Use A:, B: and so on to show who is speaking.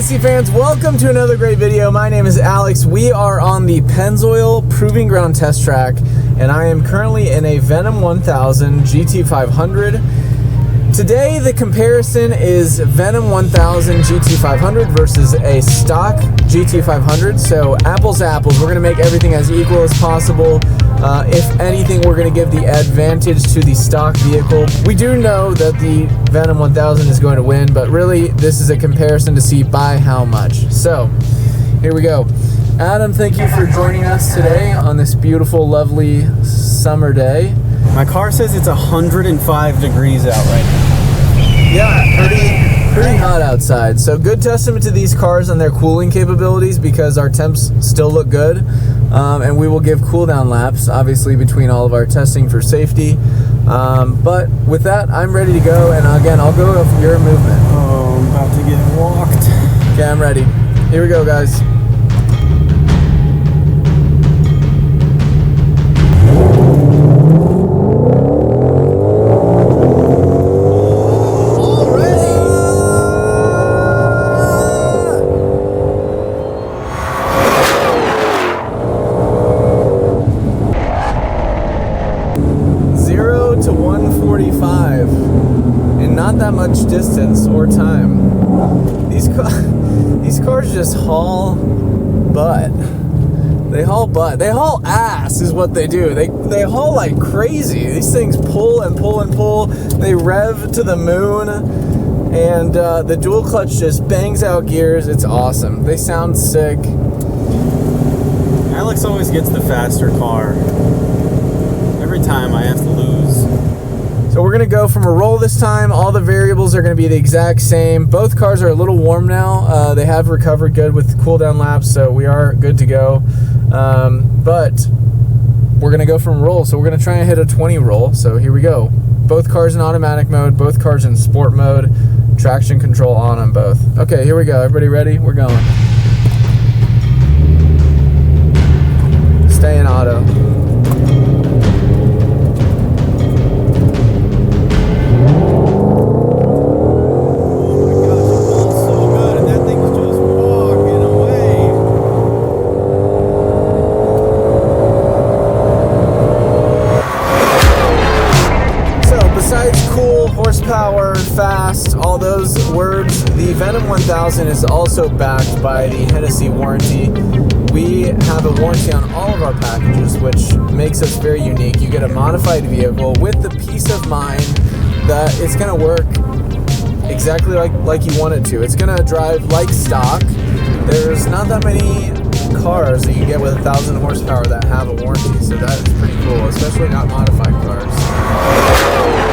A: Hennessey fans, welcome to another great video. My name is Alex. We are on the Pennzoil Proving Ground test track, and I am currently in a Venom 1000 GT500. Today, the comparison is Venom 1000 GT500 versus a stock GT500. So apples to apples, we're going to make everything as equal as possible. If anything, we're going to give the advantage to the stock vehicle. We do know that the Venom 1000 is going to win, but really this is a comparison to see by how much. So here we go. Adam, thank you for joining us today on this beautiful, lovely summer day.
B: My car says it's 105 degrees out right now.
A: Yeah, pretty hot outside. So good testament to these cars and their cooling capabilities, because our temps still look good. And we will give cool down laps, obviously, between all of our testing for safety. But with that, I'm ready to go. And again, I'll go with your movement.
B: Oh, I'm about to get walked.
A: Okay, I'm ready. Here we go, guys. To 145 and not that much distance or time. These cars just haul butt. They haul butt. They haul ass is what they do. They haul like crazy. These things pull and pull and pull. They rev to the moon, and the dual clutch just bangs out gears. It's awesome. They sound sick.
B: Alex always gets the faster car. Every time I have to lose.
A: So we're going to go from a roll this time. All the variables are going to be the exact same. Both cars are a little warm now. They have recovered good with cool down laps, so we are good to go. But we're going to go from roll. So we're going to try and hit a 20 roll. So here we go. Both cars in automatic mode, both cars in sport mode. Traction control on them both. Okay, here we go. Everybody ready? We're going. Stay in auto. Horsepower, fast, all those words. The Venom 1000 is also backed by the Hennessey warranty. We have a warranty on all of our packages, which makes us very unique. You get a modified vehicle with the peace of mind that it's going to work exactly like you want it to. It's going to drive like stock. There's not that many cars that you get with 1,000 horsepower that have a warranty, so that is pretty cool, especially not modified cars.